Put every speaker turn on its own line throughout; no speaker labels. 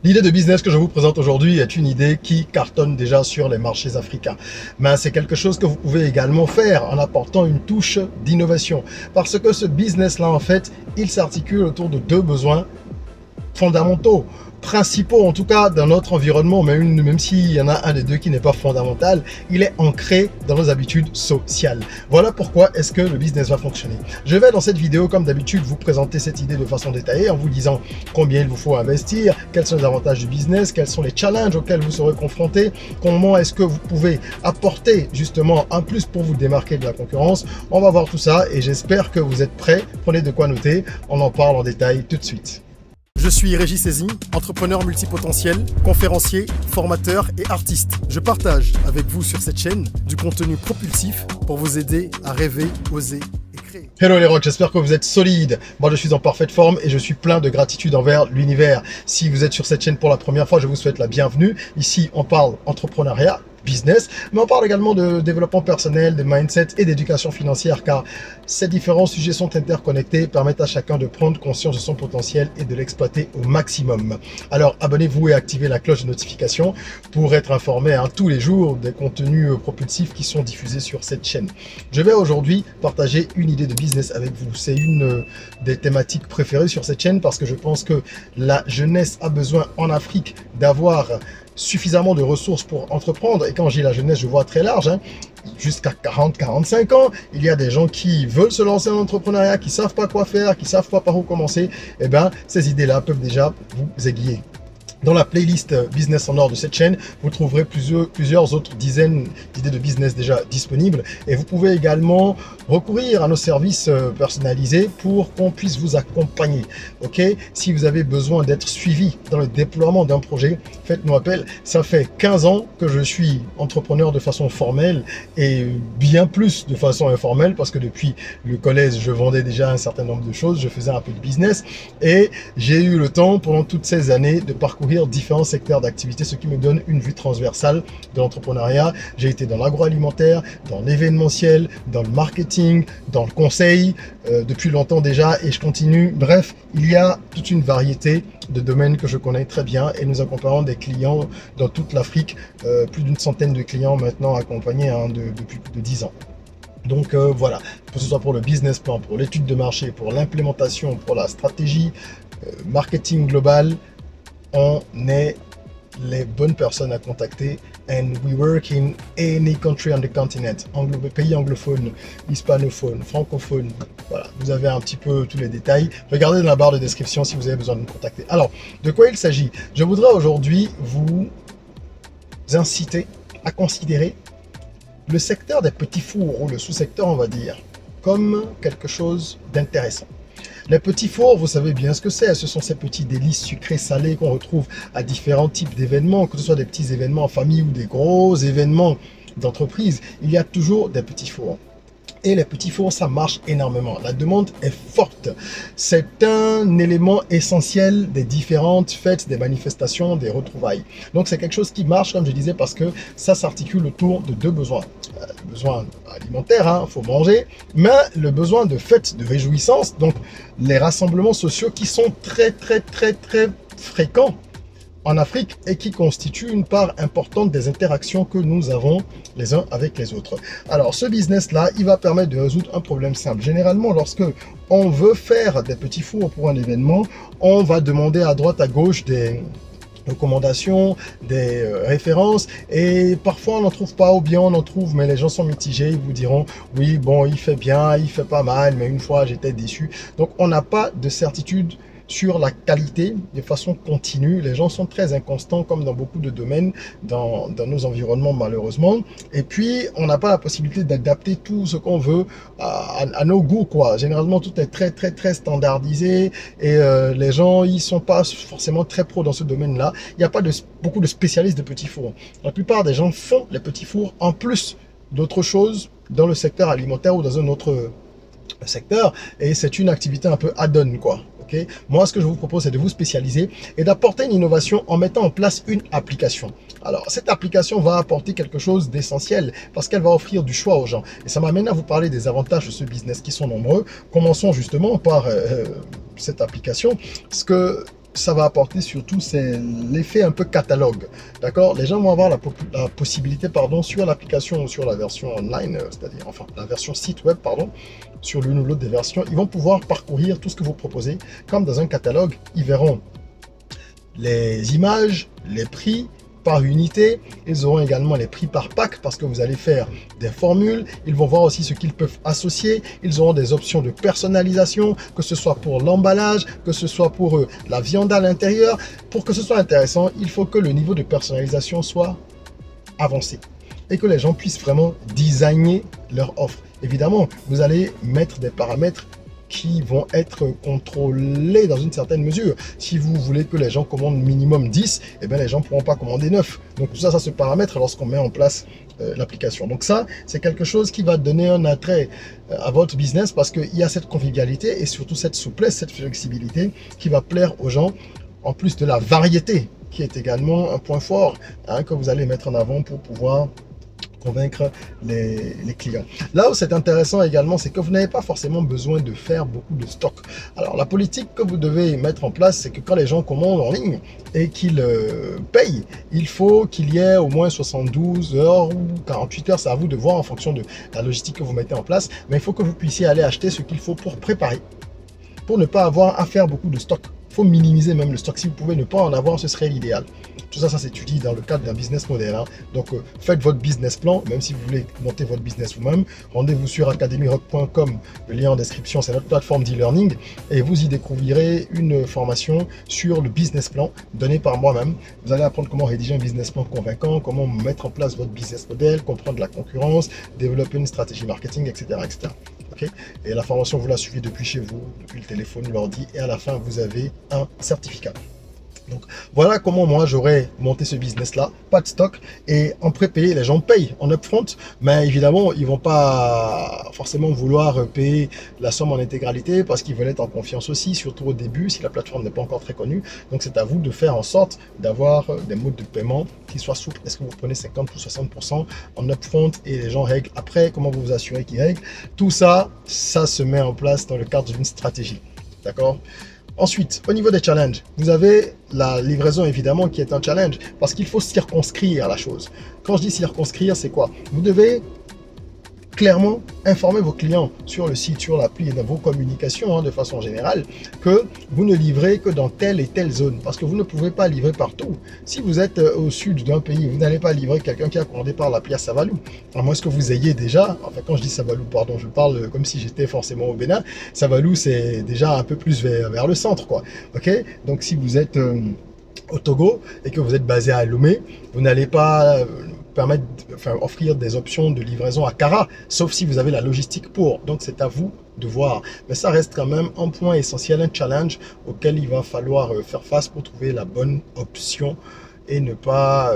L'idée de business que je vous présente aujourd'hui est une idée qui cartonne déjà sur les marchés africains. Mais c'est quelque chose que vous pouvez également faire en apportant une touche d'innovation. Parce que ce business-là, en fait, il s'articule autour de deux besoins fondamentaux, principaux en tout cas dans notre environnement, même s'il y en a un des deux qui n'est pas fondamental, il est ancré dans nos habitudes sociales. Voilà pourquoi est-ce que le business va fonctionner. Je vais dans cette vidéo comme d'habitude vous présenter cette idée de façon détaillée en vous disant combien il vous faut investir, quels sont les avantages du business, quels sont les challenges auxquels vous serez confrontés, comment est-ce que vous pouvez apporter justement un plus pour vous démarquer de la concurrence. On va voir tout ça et j'espère que vous êtes prêts. Prenez de quoi noter, on en parle en détail tout de suite. Je suis Régis Sezin, entrepreneur multipotentiel, conférencier, formateur et artiste. Je partage avec vous sur cette chaîne du contenu propulsif pour vous aider à rêver, oser et créer. Hello les rocks, j'espère que vous êtes solides. Moi je suis en parfaite forme et je suis plein de gratitude envers l'univers. Si vous êtes sur cette chaîne pour la première fois, je vous souhaite la bienvenue. Ici on parle entrepreneuriat, business, mais on parle également de développement personnel, de mindset et d'éducation financière car ces différents sujets sont interconnectés, permettent à chacun de prendre conscience de son potentiel et de l'exploiter au maximum. Alors abonnez-vous et activez la cloche de notification pour être informé tous les jours des contenus propulsifs qui sont diffusés sur cette chaîne. Je vais aujourd'hui partager une idée de business avec vous. C'est une des thématiques préférées sur cette chaîne parce que je pense que la jeunesse a besoin en Afrique d'avoir suffisamment de ressources pour entreprendre. Et quand je dis la jeunesse, je vois très large, jusqu'à 40-45 ans. Il y a des gens qui veulent se lancer en entrepreneuriat, qui savent pas quoi faire, qui savent pas par où commencer. Et bien, ces idées-là peuvent déjà vous aiguiller. Dans la playlist Business en or de cette chaîne, vous trouverez plusieurs autres dizaines d'idées de business déjà disponibles. Et vous pouvez également recourir à nos services personnalisés pour qu'on puisse vous accompagner. Ok, si vous avez besoin d'être suivi dans le déploiement d'un projet, faites-nous appel. Ça fait 15 ans que je suis entrepreneur de façon formelle et bien plus de façon informelle parce que depuis le collège, je vendais déjà un certain nombre de choses, je faisais un peu de business et j'ai eu le temps pendant toutes ces années de parcourir différents secteurs d'activité, ce qui me donne une vue transversale de l'entrepreneuriat. J'ai été dans l'agroalimentaire, dans l'événementiel, dans le marketing, dans le conseil, depuis longtemps déjà et je continue. Bref, il y a toute une variété de domaines que je connais très bien et nous accompagnons des clients dans toute l'Afrique, plus d'une centaine de clients maintenant accompagnés depuis plus de 10 ans. Donc voilà, que ce soit pour le business plan, pour l'étude de marché, pour l'implémentation, pour la stratégie, marketing global, on est les bonnes personnes à contacter and we work in any country on the continent, pays anglophone, hispanophone, francophone, voilà, vous avez un petit peu tous les détails. Regardez dans la barre de description si vous avez besoin de nous contacter. Alors, de quoi il s'agit? Je voudrais aujourd'hui vous inciter à considérer le secteur des petits fours, ou le sous-secteur on va dire, comme quelque chose d'intéressant. Les petits fours, vous savez bien ce que c'est. Ce sont ces petits délices sucrés salés qu'on retrouve à différents types d'événements, que ce soit des petits événements en famille ou des gros événements d'entreprise. Il y a toujours des petits fours. Et les petits fours, ça marche énormément. La demande est forte. C'est un élément essentiel des différentes fêtes, des manifestations, des retrouvailles. Donc c'est quelque chose qui marche, comme je disais, parce que ça s'articule autour de deux besoins. Le besoin alimentaire, faut manger, mais le besoin de fête, de réjouissance, donc les rassemblements sociaux qui sont très fréquents en Afrique et qui constitue une part importante des interactions que nous avons les uns avec les autres. Alors ce business-là, il va permettre de résoudre un problème simple. Généralement, lorsque on veut faire des petits fours pour un événement, on va demander à droite, à gauche des recommandations, des références et parfois on n'en trouve pas ou bien on en trouve mais les gens sont mitigés, ils vous diront oui bon il fait bien, il fait pas mal mais une fois j'étais déçu. Donc on n'a pas de certitude sur la qualité de façon continue. Les gens sont très inconstants comme dans beaucoup de domaines dans nos environnements malheureusement. Et puis, on n'a pas la possibilité d'adapter tout ce qu'on veut à nos goûts, quoi. Généralement, tout est très standardisé et les gens, ils sont pas forcément très pros dans ce domaine-là. Il n'y a pas beaucoup de spécialistes de petits fours. La plupart des gens font les petits fours en plus d'autres choses dans le secteur alimentaire ou dans un autre secteur et c'est une activité un peu add-on, quoi. Okay. Moi, ce que je vous propose, c'est de vous spécialiser et d'apporter une innovation en mettant en place une application. Alors, cette application va apporter quelque chose d'essentiel parce qu'elle va offrir du choix aux gens. Et ça m'amène à vous parler des avantages de ce business qui sont nombreux. Commençons justement par cette application. Ce que ça va apporter surtout, c'est l'effet un peu catalogue. D'accord? Les gens vont avoir la possibilité, pardon, sur l'application ou sur la version online, c'est-à-dire, enfin, la version site web, pardon, sur l'une ou l'autre des versions, ils vont pouvoir parcourir tout ce que vous proposez. Comme dans un catalogue, ils verront les images, les prix par unité, ils auront également les prix par pack parce que vous allez faire des formules, ils vont voir aussi ce qu'ils peuvent associer, ils auront des options de personnalisation, que ce soit pour l'emballage, que ce soit pour la viande à l'intérieur. Pour que ce soit intéressant, il faut que le niveau de personnalisation soit avancé et que les gens puissent vraiment designer leur offre. Évidemment, vous allez mettre des paramètres qui vont être contrôlés dans une certaine mesure. Si vous voulez que les gens commandent minimum 10, eh bien les gens ne pourront pas commander 9. Donc tout ça, ça se paramètre lorsqu'on met en place l'application. Donc ça, c'est quelque chose qui va donner un attrait à votre business parce qu'il y a cette convivialité et surtout cette souplesse, cette flexibilité qui va plaire aux gens, en plus de la variété qui est également un point fort que vous allez mettre en avant pour pouvoir convaincre les clients. Là où c'est intéressant également, c'est que vous n'avez pas forcément besoin de faire beaucoup de stock. Alors la politique que vous devez mettre en place, c'est que quand les gens commandent en ligne et qu'ils payent, il faut qu'il y ait au moins 72 heures ou 48 heures, c'est à vous de voir en fonction de la logistique que vous mettez en place, mais il faut que vous puissiez aller acheter ce qu'il faut pour préparer, pour ne pas avoir à faire beaucoup de stock. Il faut minimiser même le stock. Si vous pouvez ne pas en avoir, ce serait l'idéal. Tout ça, ça s'étudie dans le cadre d'un business model. Donc, faites votre business plan, même si vous voulez monter votre business vous-même. Rendez-vous sur academyrock.com. Le lien en description, c'est notre plateforme d'e-learning. Et vous y découvrirez une formation sur le business plan donné par moi-même. Vous allez apprendre comment rédiger un business plan convaincant, comment mettre en place votre business model, comprendre la concurrence, développer une stratégie marketing, etc. etc. Okay? Et la formation, vous la suivez depuis chez vous, depuis le téléphone, l'ordi, et à la fin, vous avez un certificat. Donc voilà comment moi j'aurais monté ce business là, pas de stock et en prépayé, les gens payent en upfront, mais évidemment ils vont pas forcément vouloir payer la somme en intégralité parce qu'ils veulent être en confiance aussi, surtout au début si la plateforme n'est pas encore très connue. Donc c'est à vous de faire en sorte d'avoir des modes de paiement qui soient souples. Est-ce que vous prenez 50 ou 60% en upfront et les gens règlent après? Comment vous vous assurez qu'ils règlent? Tout ça, ça se met en place dans le cadre d'une stratégie. D'accord? Ensuite, au niveau des challenges, vous avez la livraison évidemment qui est un challenge parce qu'il faut circonscrire la chose. Quand je dis circonscrire, c'est quoi? Vous devez clairement informer vos clients sur le site, sur l'appli et dans vos communications de façon générale que vous ne livrez que dans telle et telle zone parce que vous ne pouvez pas livrer partout. Si vous êtes au sud d'un pays, vous n'allez pas livrer quelqu'un qui a commandé par l'appli à Savalou. À moins que vous ayez déjà, enfin quand je dis Savalou, pardon, je parle comme si j'étais forcément au Bénin. Savalou, c'est déjà un peu plus vers le centre, quoi. Ok? Donc si vous êtes au Togo et que vous êtes basé à Lomé, vous n'allez pas offrir des options de livraison à Kara, sauf si vous avez la logistique pour. Donc c'est à vous de voir. Mais ça reste quand même un point essentiel, un challenge auquel il va falloir faire face pour trouver la bonne option et ne pas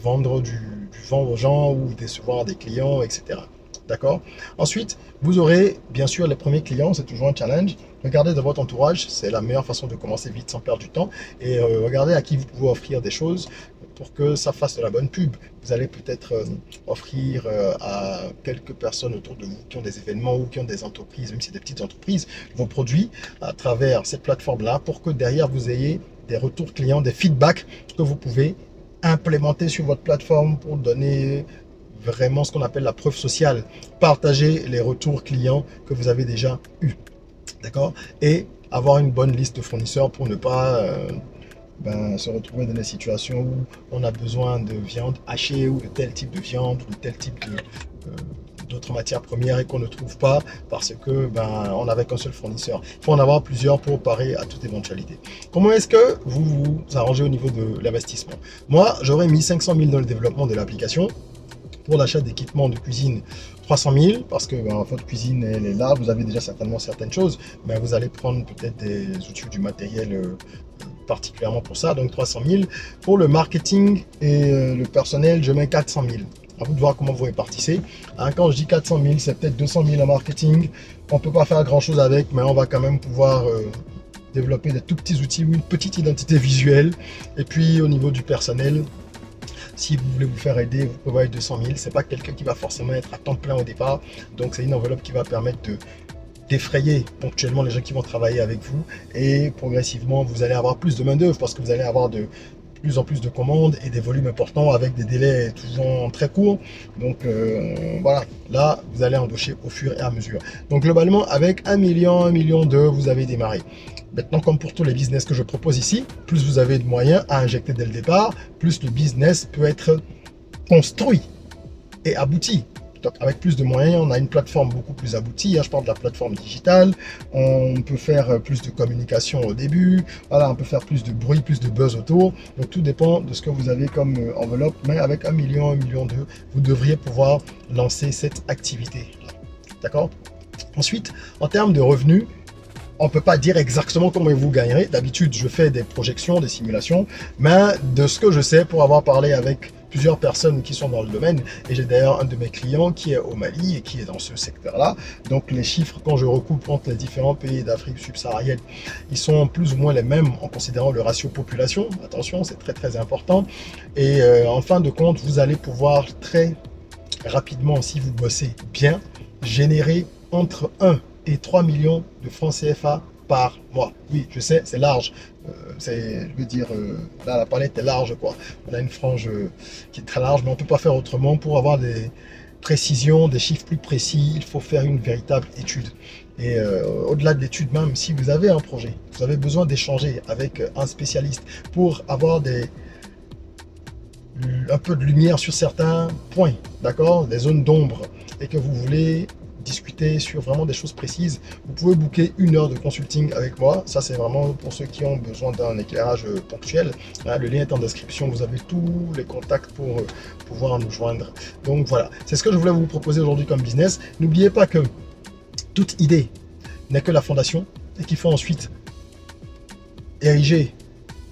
vendre du vent aux gens ou décevoir des clients, etc. D'accord? Ensuite, vous aurez bien sûr les premiers clients, c'est toujours un challenge. Regardez dans votre entourage, c'est la meilleure façon de commencer vite sans perdre du temps. Et regardez à qui vous pouvez offrir des choses pour que ça fasse de la bonne pub. Vous allez peut-être offrir à quelques personnes autour de vous qui ont des événements ou qui ont des entreprises, même si c'est des petites entreprises, vos produits à travers cette plateforme-là pour que derrière vous ayez des retours clients, des feedbacks que vous pouvez implémenter sur votre plateforme pour donner vraiment ce qu'on appelle la preuve sociale. Partagez les retours clients que vous avez déjà eus. D'accord? Et avoir une bonne liste de fournisseurs pour ne pas se retrouver dans des situations où on a besoin de viande hachée ou de tel type de viande ou de tel type d'autres matières premières et qu'on ne trouve pas parce que on n'avait qu'un seul fournisseur. Il faut en avoir plusieurs pour parer à toute éventualité. Comment est-ce que vous vous arrangez au niveau de l'investissement? Moi, j'aurais mis 500 000 dans le développement de l'application. Pour l'achat d'équipements de cuisine, 300 000 parce que votre cuisine elle est là, vous avez déjà certainement certaines choses, mais vous allez prendre peut-être des outils ou du matériel particulièrement pour ça, donc 300 000. Pour le marketing et le personnel, je mets 400 000. À vous de voir comment vous répartissez. Quand je dis 400 000, c'est peut-être 200 000 en marketing. On ne peut pas faire grand chose avec, mais on va quand même pouvoir développer des tout petits outils ou une petite identité visuelle. Et puis au niveau du personnel, si vous voulez vous faire aider, vous prévoyez 200 000. Ce n'est pas quelqu'un qui va forcément être à temps plein au départ. Donc, c'est une enveloppe qui va permettre de d'effrayer ponctuellement les gens qui vont travailler avec vous, et progressivement vous allez avoir plus de main d'œuvre parce que vous allez avoir de plus en plus de commandes et des volumes importants avec des délais toujours très courts. Donc voilà, là vous allez embaucher au fur et à mesure. Donc globalement avec 1 million, 1,2 million vous avez démarré. Maintenant, comme pour tous les business que je propose ici, plus vous avez de moyens à injecter dès le départ, plus le business peut être construit et abouti. Donc avec plus de moyens, on a une plateforme beaucoup plus aboutie. Je parle de la plateforme digitale. On peut faire plus de communication au début. Voilà, on peut faire plus de bruit, plus de buzz autour. Donc tout dépend de ce que vous avez comme enveloppe. Mais avec 1 million, 1,2 million, vous devriez pouvoir lancer cette activité. D'accord? Ensuite, en termes de revenus, on ne peut pas dire exactement comment vous gagnerez. D'habitude, je fais des projections, des simulations, mais de ce que je sais, pour avoir parlé avec plusieurs personnes qui sont dans le domaine, et j'ai d'ailleurs un de mes clients qui est au Mali et qui est dans ce secteur-là. Donc les chiffres, quand je recoupe entre les différents pays d'Afrique subsaharienne, ils sont plus ou moins les mêmes en considérant le ratio population. Attention, c'est très très important. Et en fin de compte, vous allez pouvoir très rapidement, si vous bossez bien, générer entre 1 et 3 millions de francs CFA par mois. Oui, je sais, c'est large. Je veux dire, là, la palette est large, quoi. On a une frange qui est très large, mais on ne peut pas faire autrement. Pour avoir des précisions, des chiffres plus précis, il faut faire une véritable étude. Et au-delà de l'étude même, si vous avez un projet, vous avez besoin d'échanger avec un spécialiste pour avoir un peu de lumière sur certains points, d'accord, des zones d'ombre, et que vous voulez discuter sur vraiment des choses précises, vous pouvez booker 1 heure de consulting avec moi. Ça, c'est vraiment pour ceux qui ont besoin d'un éclairage ponctuel. Le lien est en description. Vous avez tous les contacts pour pouvoir nous joindre. Donc voilà, c'est ce que je voulais vous proposer aujourd'hui comme business. N'oubliez pas que toute idée n'est que la fondation et qu'il faut ensuite ériger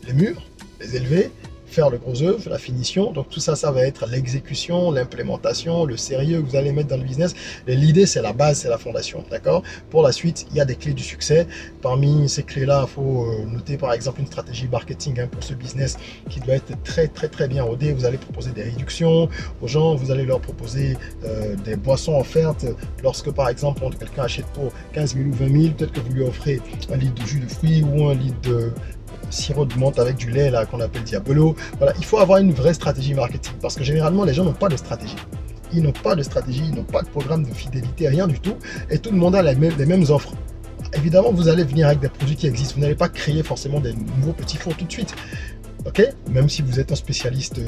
les murs, les élever, faire le gros œuvre, la finition. Donc tout ça, ça va être l'exécution, l'implémentation, le sérieux que vous allez mettre dans le business. L'idée, c'est la base, c'est la fondation, d'accord? Pour la suite, il y a des clés du succès. Parmi ces clés-là, il faut noter par exemple une stratégie marketing pour ce business qui doit être très très très bien rodée. Vous allez proposer des réductions aux gens, vous allez leur proposer des boissons offertes. Lorsque par exemple quelqu'un achète pour 15 000 ou 20 000, peut-être que vous lui offrez un litre de jus de fruits ou un litre de sirop de menthe avec du lait là qu'on appelle Diabolo. Voilà, il faut avoir une vraie stratégie marketing parce que généralement les gens n'ont pas de stratégie. Ils n'ont pas de stratégie, ils n'ont pas de programme de fidélité, rien du tout, et tout le monde a les mêmes offres. Évidemment, vous allez venir avec des produits qui existent, vous n'allez pas créer forcément des nouveaux petits fours tout de suite, ok? Même si vous êtes un spécialiste de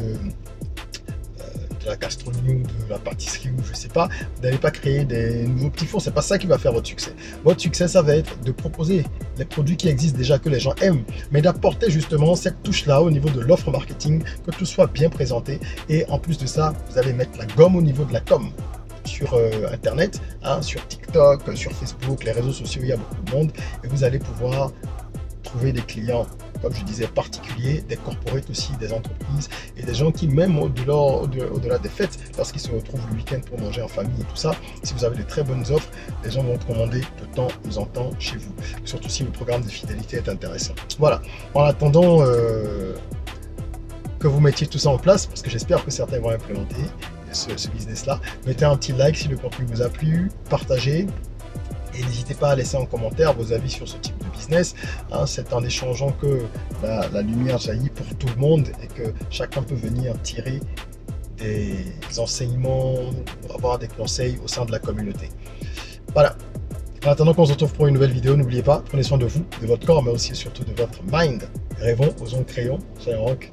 la gastronomie ou de la pâtisserie ou je sais pas, vous n'allez pas créer des nouveaux petits fours, c'est pas ça qui va faire votre succès. Votre succès, ça va être de proposer les produits qui existent déjà, que les gens aiment, mais d'apporter justement cette touche-là au niveau de l'offre marketing, que tout soit bien présenté, et en plus de ça, vous allez mettre la gomme au niveau de la com sur internet, sur TikTok, sur Facebook, les réseaux sociaux, il y a beaucoup de monde, et vous allez pouvoir trouver des clients, comme je disais, particuliers, des corporates aussi, des entreprises, et des gens qui, même au-delà des fêtes, lorsqu'ils se retrouvent le week-end pour manger en famille et tout ça, si vous avez de très bonnes offres, les gens vont commander de temps en temps chez vous, surtout si le programme de fidélité est intéressant. Voilà, en attendant que vous mettiez tout ça en place, parce que j'espère que certains vont implémenter ce business-là, mettez un petit like si le contenu vous a plu, partagez, et n'hésitez pas à laisser en commentaire vos avis sur ce type de business. C'est en échangeant que la lumière jaillit pour tout le monde et que chacun peut venir tirer des enseignements, avoir des conseils au sein de la communauté. Voilà. En attendant qu'on se retrouve pour une nouvelle vidéo, n'oubliez pas, prenez soin de vous, de votre corps, mais aussi et surtout de votre mind. Rêvons, osons, créons, soyons rock.